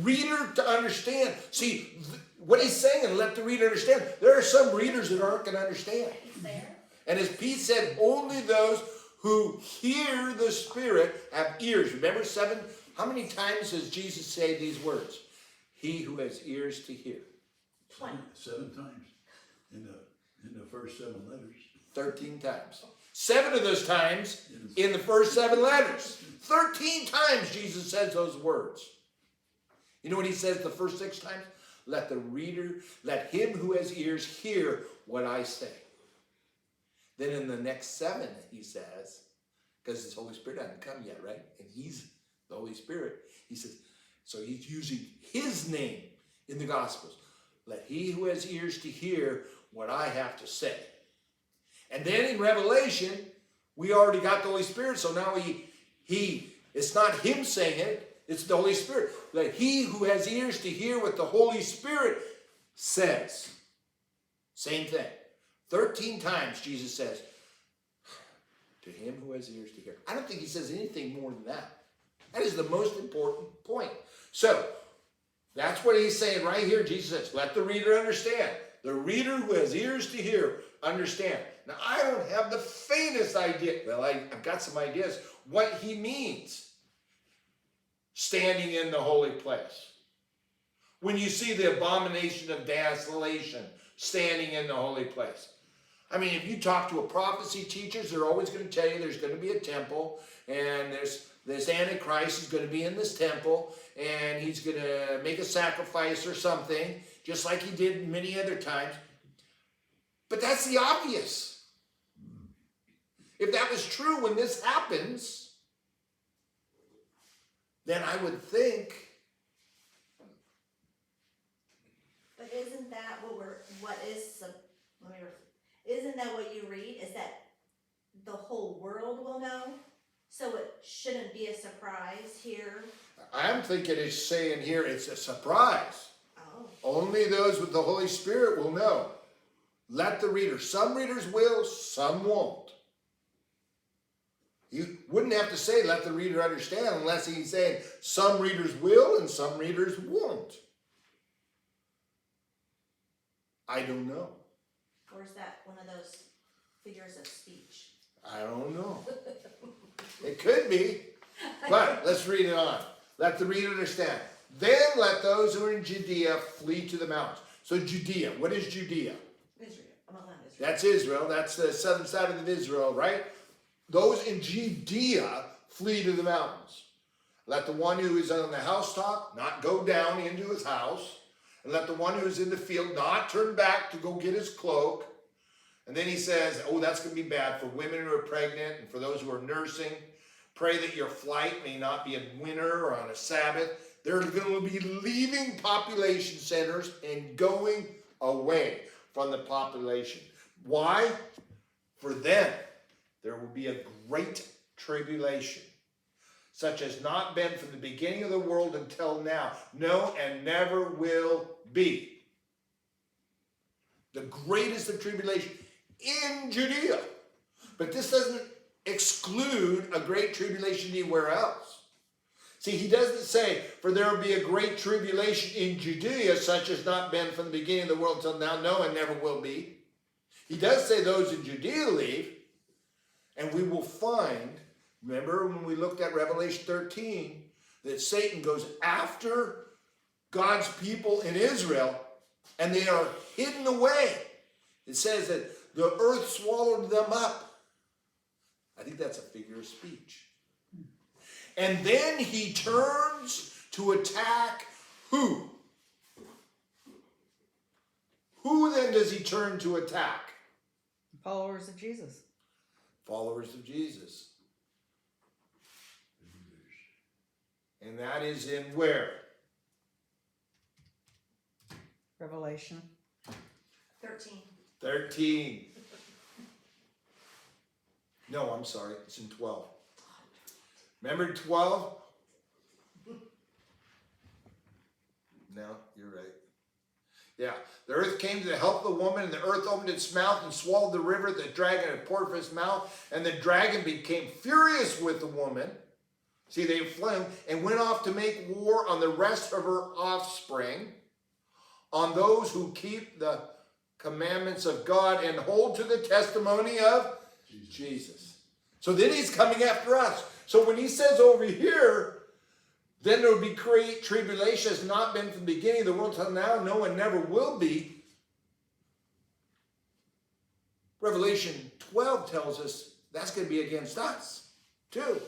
reader to understand. See, what he's saying, and let the reader understand. There are some readers that aren't going to understand. And as Pete said, only those who hear the Spirit have ears. Remember 7? How many times does Jesus say these words? He who has ears to hear. 7 times in the first 7 letters. 13 times. 7 of those times in the first 7 letters. 13 times Jesus says those words. You know what he says the first 6 times? Let him who has ears hear what I say. Then in the next 7, he says, because his Holy Spirit hasn't come yet, right? And he's the Holy Spirit. He says, so he's using his name in the Gospels. Let he who has ears to hear what I have to say. And then in Revelation, we already got the Holy Spirit, so now it's not him saying it, it's the Holy Spirit. Let he who has ears to hear what the Holy Spirit says. Same thing. 13 times Jesus says, to him who has ears to hear. I don't think he says anything more than that. That is the most important point. So, that's what he's saying right here. Jesus says, let the reader understand. The reader who has ears to hear, understand. Now, I don't have the faintest idea. Well, I've got some ideas what he means. Standing in the holy place. When you see the abomination of desolation standing in the holy place. I mean, if you talk to a prophecy teachers, they're always going to tell you there's going to be a temple, and this Antichrist is going to be in this temple, and he's going to make a sacrifice or something, just like he did many other times. But that's the obvious. If that was true when this happens, then I would think. But isn't that isn't that what you read? Is that the whole world will know? So it shouldn't be a surprise here. I'm thinking it's saying here it's a surprise. Oh. Only those with the Holy Spirit will know. Let the reader. Some readers will, some won't. You wouldn't have to say let the reader understand unless he's saying some readers will and some readers won't. I don't know. Or is that one of those figures of speech? I don't know. It could be. But let's read it on. Let the reader understand. Then let those who are in Judea flee to the mountains. So Judea, what is Judea? Israel. Among them, Israel. That's Israel. That's the southern side of Israel, right? Those in Judea flee to the mountains. Let the one who is on the housetop not go down into his house. And let the one who is in the field not turn back to go get his cloak. And then he says, oh, that's going to be bad for women who are pregnant and for those who are nursing. Pray that your flight may not be in winter or on a Sabbath. They're going to be leaving population centers and going away from the population. Why? For them, there will be a great tribulation, such as not been from the beginning of the world until now. No, and never will be. The greatest of tribulation in Judea. But this doesn't exclude a great tribulation anywhere else. See, he doesn't say, for there will be a great tribulation in Judea, such as not been from the beginning of the world until now. No, and never will be. He does say those in Judea leave, and we will find, remember when we looked at Revelation 13, that Satan goes after God's people in Israel, and they are hidden away. It says that the earth swallowed them up. I think that's a figure of speech. And then he turns to attack who? Who then does he turn to attack? Followers of Jesus. Followers of Jesus. And that is in where? Revelation. 13. 13. No, I'm sorry. It's in 12. Remember 12? No, you're right. Yeah. The earth came to help the woman, and the earth opened its mouth and swallowed the river that the dragon had poured from his mouth. And the dragon became furious with the woman. See, they fled and went off to make war on the rest of her offspring, on those who keep the commandments of God and hold to the testimony of Jesus. So then he's coming after us. So when he says over here, then there will be great tribulation, has not been from the beginning of the world till now, no one never will be. Revelation 12 tells us that's going to be against us too.